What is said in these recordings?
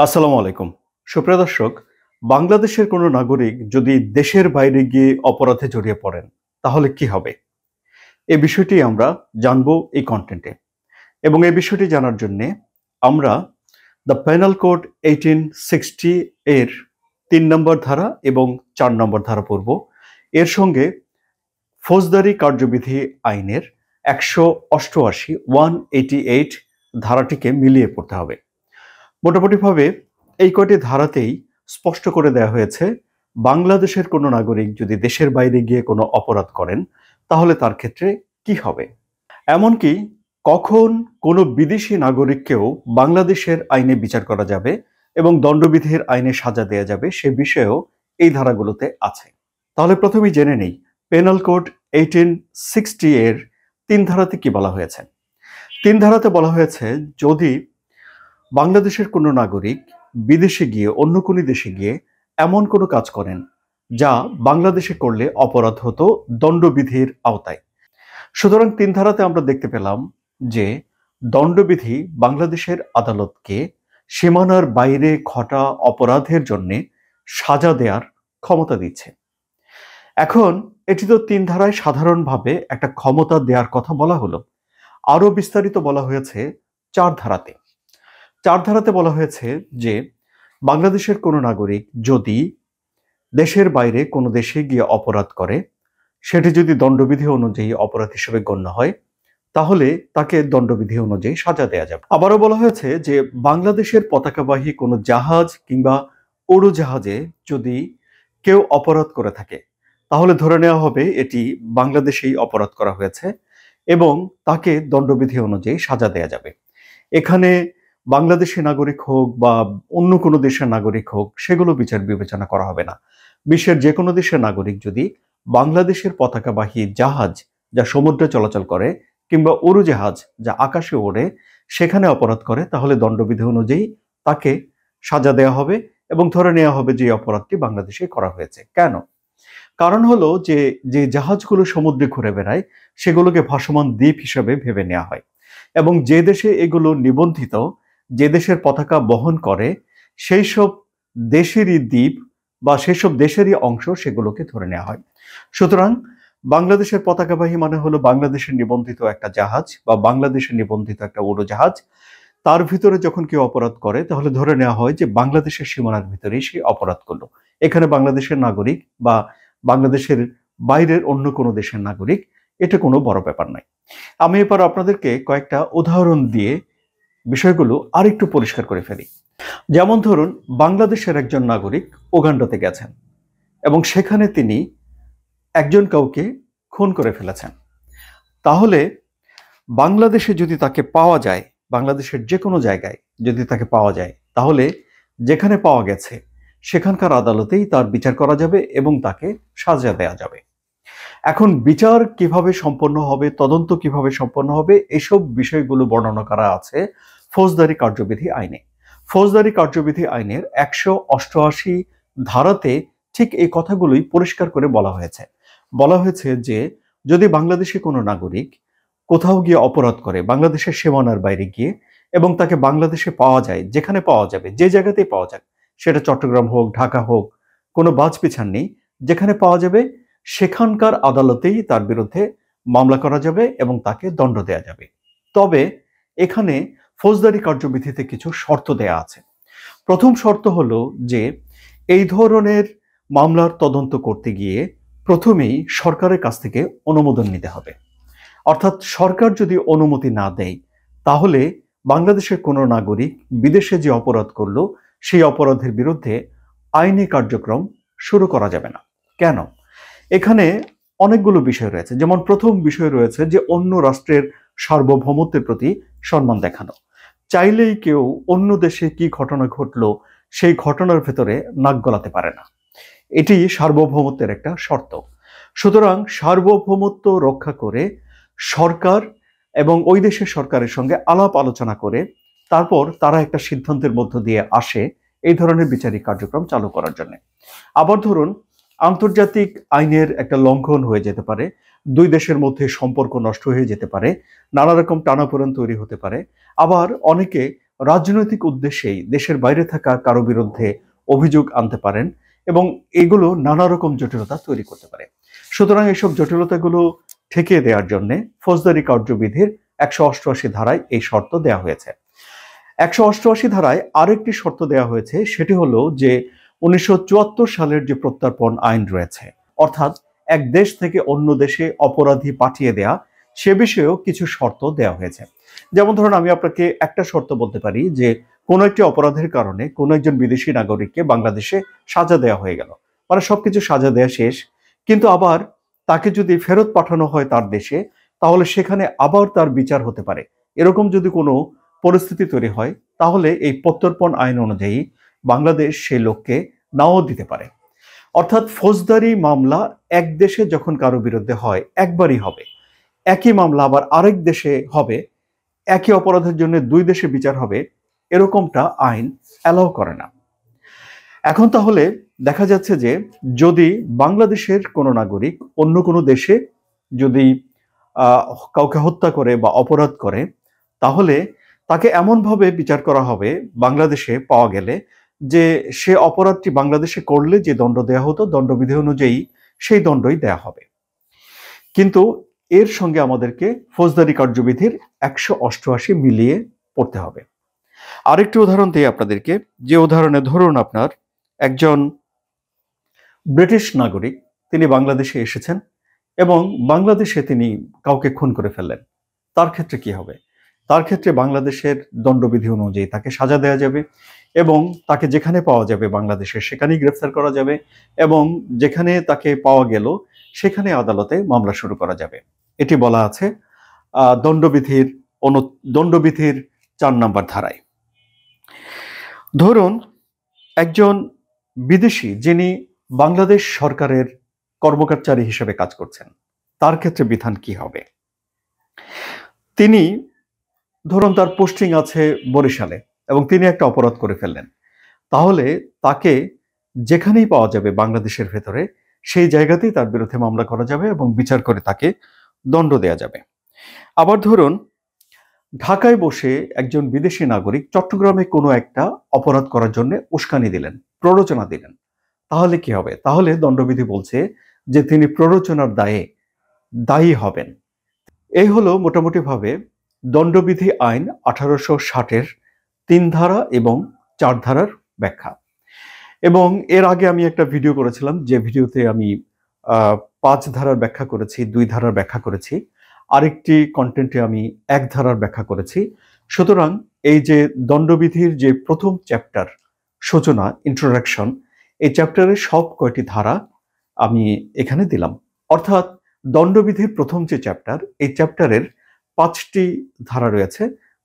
আসসালামু আলাইকুম। সুপ্রিয় দর্শক, বাংলাদেশের কোনো নাগরিক যদি দেশের বাইরে গিয়ে অপরাধে জড়িয়ে পড়েন, তাহলে কি হবে? এই বিষয়টি আমরা জানবো এই কনটেন্টে। এবং এই বিষয়টি জানার জন্যে আমরা দ্য পেনাল কোড 1860 এর ৩ নম্বর ধারা এবং ৪ নম্বর ধারা পড়ব। এর সঙ্গে ফৌজদারি কার্যবিধি আইনের ১৮৮ 188 ধারাটিকে মিলিয়ে পড়তে হবে। মোটামুটিভাবে এই কয়টি ধারাতেই স্পষ্ট করে দেওয়া হয়েছে বাংলাদেশের কোনো নাগরিক যদি দেশের বাইরে গিয়ে কোনো অপরাধ করেন তাহলে তার ক্ষেত্রে কি হবে। এমনকি কখন কোনো বিদেশি নাগরিককেও বাংলাদেশের আইনে বিচার করা যাবে এবং দণ্ডবিধির আইনে সাজা দেয়া যাবে সে বিষয়েও এই ধারাগুলোতে আছে। তাহলে প্রথমেই জেনে নেই পেনাল কোড 1860 এর ৩ ধারাতে কি বলা হয়েছে। ৩ ধারাতে বলা হয়েছে যদি বাংলাদেশের কোনো নাগরিক বিদেশে গিয়ে অন্য কোনো দেশে গিয়ে এমন কোনো কাজ করেন যা বাংলাদেশে করলে অপরাধ হতো দণ্ডবিধির আওতায়। সুতরাং ৩ ধারাতে আমরা দেখতে পেলাম যে দণ্ডবিধি বাংলাদেশের আদালতকে সীমানার বাইরে ঘটা অপরাধের জন্য সাজা দেওয়ার ক্ষমতা দিচ্ছে। এখন এটি তো ৩ ধারায় সাধারণভাবে একটা ক্ষমতা দেওয়ার কথা বলা হলো, আরো বিস্তারিত বলা হয়েছে ৪ ধারাতে। ৪ ধারাতে বলা হয়েছে যে বাংলাদেশের কোনো নাগরিক যদি দেশের বাইরে কোনো দেশে গিয়ে অপরাধ করে, সেটি যদি দণ্ডবিধি অনুযায়ী অপরাধ হিসেবে গণ্য হয় তাহলে তাকে দণ্ডবিধি অনুযায়ী সাজা দেয়া যাবে। আবারও বলা হয়েছে যে বাংলাদেশের পতাকাবাহী কোনো জাহাজ কিংবা উড়োজাহাজে যদি কেউ অপরাধ করে থাকে তাহলে ধরে নেওয়া হবে এটি বাংলাদেশেই অপরাধ করা হয়েছে এবং তাকে দণ্ডবিধি অনুযায়ী সাজা দেয়া যাবে। এখানে বাংলাদেশি নাগরিক হোক বা অন্য কোনো দেশের নাগরিক হোক সেগুলো বিচার বিবেচনা করা হবে না। বিশ্বের যে কোনো দেশের নাগরিক যদি বাংলাদেশের পতাকাবাহী জাহাজ যা সমুদ্রে চলাচল করে কিংবা উড়োজাহাজ যা আকাশে ওড়ে সেখানে অপরাধ করে তাহলে দণ্ডবিধি অনুযায়ী তাকে সাজা দেওয়া হবে এবং ধরে নেওয়া হবে যে অপরাধটি বাংলাদেশে করা হয়েছে। কেন? কারণ হলো যে যে জাহাজগুলো সমুদ্রে ঘুরে বেড়ায় সেগুলোকে ভাসমান দ্বীপ হিসেবে ভেবে নেওয়া হয় এবং যে দেশে এগুলো নিবন্ধিত, যে দেশের পতাকা বহন করে সেই সব দেশেরই দ্বীপ বা সেই সব দেশেরই অংশ সেগুলোকে ধরে নেওয়া হয়। সুতরাং বাংলাদেশের পতাকাবাহী মানে হলো বাংলাদেশের নিবন্ধিত একটা জাহাজ বা বাংলাদেশের নিবন্ধিত একটা উড়োজাহাজ। তার ভিতরে যখন কেউ অপরাধ করে তাহলে ধরে নেওয়া হয় যে বাংলাদেশের সীমানার ভিতরেই সে অপরাধ করলো। এখানে বাংলাদেশের নাগরিক বা বাংলাদেশের বাইরের অন্য কোনো দেশের নাগরিক এটা কোনো বড় ব্যাপার নয়। আমি এবার আপনাদেরকে কয়েকটা উদাহরণ দিয়ে বিষয়গুলো আরেকটু পরিষ্কার করে ফেলি। যেমন ধরুন বাংলাদেশের একজন নাগরিক উগান্ডাতে গেছেন এবং সেখানে তিনি একজন কাউকে খুন করে ফেলেছেন। তাহলে বাংলাদেশে যদি তাকে পাওয়া যায়, বাংলাদেশের যে কোনো জায়গায় যদি তাকে পাওয়া যায় তাহলে যেখানে পাওয়া গেছে সেখানকার আদালতেই তার বিচার করা যাবে এবং তাকে সাজা দেয়া যাবে। এখন বিচার কিভাবে সম্পন্ন হবে, তদন্ত কিভাবে সম্পন্ন হবে, এসব বিষয়গুলো বর্ণনা করা আছে ফৌজদারি কার্যবিধি আইনে। ফৌজদারি কার্যবিধি আইনের ১৮৮ ধারাতে ঠিক এই কথাগুলোই পরিষ্কার করে বলা হয়েছে। বলা হয়েছে যে যদি বাংলাদেশে কোনো নাগরিক কোথাও গিয়ে অপরাধ করে বাংলাদেশের সীমানার বাইরে গিয়ে এবং তাকে বাংলাদেশে পাওয়া যায়, যেখানে পাওয়া যাবে, যে জায়গাতেই পাওয়া যাক, সেটা চট্টগ্রাম হোক, ঢাকা হোক, কোনো বাছবিছান নেই, যেখানে পাওয়া যাবে সেখানকার আদালতেই তার বিরুদ্ধে মামলা করা যাবে এবং তাকে দণ্ড দেয়া যাবে। তবে এখানে ফৌজদারি কার্যবিধিতে কিছু শর্ত দেয়া আছে। প্রথম শর্ত হলো যে এই ধরনের মামলার তদন্ত করতে গিয়ে প্রথমেই সরকারের কাছ থেকে অনুমোদন নিতে হবে। অর্থাৎ সরকার যদি অনুমতি না দেয় তাহলে বাংলাদেশের কোনো নাগরিক বিদেশে যে অপরাধ করলো সেই অপরাধের বিরুদ্ধে আইনি কার্যক্রম শুরু করা যাবে না। কেন? এখানে অনেকগুলো বিষয় রয়েছে। যেমন প্রথম বিষয় রয়েছে যে অন্য রাষ্ট্রের সার্বভৌমত্বের প্রতি সম্মান দেখানো। চাইলেই কেউ অন্য দেশে কি ঘটনা ঘটলো সেই ঘটনার ভেতরে নাক গলাতে পারে না। এটি সার্বভৌমত্বের একটা শর্ত। সুতরাং সার্বভৌমত্ব রক্ষা করে সরকার এবং ওই দেশের সরকারের সঙ্গে আলাপ আলোচনা করে তারপর তারা একটা সিদ্ধান্তের মধ্য দিয়ে আসে এই ধরনের বিচারিক কার্যক্রম চালু করার জন্য। আবার ধরুন আন্তর্জাতিক আইনের একটা লঙ্ঘন হয়ে যেতে পারে, দুই দেশের মধ্যে সম্পর্ক নষ্ট হয়ে যেতে পারে, নানা রকম টানাপোড়েন তৈরি হতে পারে। আবার অনেকে রাজনৈতিক উদ্দেশ্যেই দেশের বাইরে থাকা কারো বিরুদ্ধে অভিযোগ আনতে পারেন এবং এগুলো নানা রকম জটিলতা তৈরি করতে পারে। সুতরাং এইসব জটিলতাগুলো ঠেকিয়ে দেওয়ার জন্য ফৌজদারি কার্যবিধির 188 ধারায় এই শর্ত দেওয়া হয়েছে। 188 ধারায় আরেকটি শর্ত দেওয়া হয়েছে, সেটি হলো যে 1974 সালের যে প্রত্যর্পণ আইন রয়েছে, অর্থাৎ এক দেশ থেকে অন্য দেশে অপরাধী পাঠিয়ে দেয়া, সে বিষয়েও কিছু শর্ত দেওয়া হয়েছে। যেমন ধরুন, আমি আপনাকে একটা শর্ত বলতে পারি যে কোনো একটি অপরাধের কারণে কোনো একজন বিদেশি নাগরিককে বাংলাদেশে সাজা দেওয়া হয়ে গেল, মানে সবকিছু সাজা দেওয়া শেষ, কিন্তু আবার তাকে যদি ফেরত পাঠানো হয় তার দেশে, তাহলে সেখানে আবার তার বিচার হতে পারে। এরকম যদি কোনো পরিস্থিতি তৈরি হয়, তাহলে এই প্রত্যর্পণ আইন অনুযায়ী বাংলাদেশ সেই লোককে নাও দিতে পারে। অর্থাৎ ফৌজদারি মামলা এক দেশে যখন কারো বিরুদ্ধে হয় একবারই হবে, একই মামলা আবার আরেক দেশে হবে, একই অপরাধের জন্য দুই দেশে বিচার হবে, এরকমটা আইন অ্যালাউ করে না। এখন তাহলে দেখা যাচ্ছে যে যদি বাংলাদেশের কোনো নাগরিক অন্য কোনো দেশে যদি কাউকে হত্যা করে বা অপরাধ করে, তাহলে তাকে এমনভাবে বিচার করা হবে বাংলাদেশে পাওয়া গেলে যে সে অপরাধটি বাংলাদেশে করলে যে দণ্ড দেওয়া হতো দণ্ডবিধি অনুযায়ী সেই দণ্ডই দেয়া হবে। কিন্তু এর সঙ্গে আমাদেরকে ফৌজদারি কার্যবিধির 188 মিলিয়ে পড়তে হবে। আরেকটি উদাহরণ দিই আপনাদেরকে, যে উদাহরণে ধরুন আপনার একজন ব্রিটিশ নাগরিক, তিনি বাংলাদেশে এসেছেন এবং বাংলাদেশে তিনি কাউকে খুন করে ফেললেন। তার ক্ষেত্রে কি হবে? তার ক্ষেত্রে বাংলাদেশের দণ্ডবিধি অনুযায়ী তাকে সাজা দেওয়া যাবে এবং তাকে যেখানে পাওয়া যাবে বাংলাদেশে সেখানেই গ্রেফতার করা যাবে এবং যেখানে তাকে পাওয়া গেল সেখানে আদালতে মামলা শুরু করা যাবে। এটি বলা আছে দণ্ডবিধির 4 নম্বর ধারায়। ধরুন একজন বিদেশি যিনি বাংলাদেশ সরকারের কর্মকর্তাচারী হিসেবে কাজ করছেন, তার ক্ষেত্রে বিধান কি হবে? তিনি ধরুন তার পোস্টিং আছে বরিশালে এবং তিনি একটা অপরাধ করে ফেললেন, তাহলে তাকে যেখানেই পাওয়া যাবে বাংলাদেশের ভেতরে সেই জায়গাতেই তার বিরুদ্ধে মামলা করা যাবে এবং বিচার করে তাকে দণ্ড দেওয়া যাবে। আবার ধরুন ঢাকায় বসে একজন বিদেশি নাগরিক চট্টগ্রামে কোনো একটা অপরাধ করার জন্য উস্কানি দিলেন, প্ররোচনা দিলেন, তাহলে কি হবে? তাহলে দণ্ডবিধি বলছে যে তিনি প্ররোচনার দায়ে দায়ী হবেন। এই হলো মোটামুটিভাবে দণ্ডবিধি আইন 1860-এর 3 ধারা এবং 4 ধারার ব্যাখ্যা। এবং এর আগে আমি একটা ভিডিও করেছিলাম, যে ভিডিওতে আমি 5 ধারার ব্যাখ্যা করেছি, 2 ধারার ব্যাখ্যা করেছি, আরেকটি কন্টেন্টে আমি 1 ধারার ব্যাখ্যা করেছি। সুতরাং এই যে দণ্ডবিধির যে প্রথম চ্যাপ্টার সূচনা, ইন্ট্রোডাকশন, এই চ্যাপ্টারের সব কয়টি ধারা আমি এখানে দিলাম। অর্থাৎ দণ্ডবিধির প্রথম যে চ্যাপ্টার, এই চ্যাপ্টারের 5টি ধারা রয়েছে,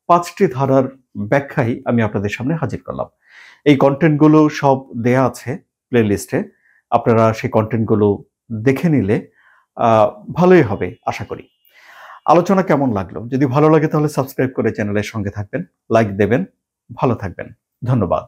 5টি ধারার ব্যাখ্যাই আমি আপনাদের সামনে হাজির করলাম। এই কন্টেন্টগুলো সব দেয়া আছে প্লে লিস্টে, আপনারা সেই কন্টেন্টগুলো দেখে নিলে ভালোই হবে আশা করি। আলোচনা কেমন লাগলো? যদি ভালো লাগে তাহলে সাবস্ক্রাইব করে চ্যানেলের সঙ্গে থাকবেন, লাইক দেবেন, ভালো থাকবেন। ধন্যবাদ।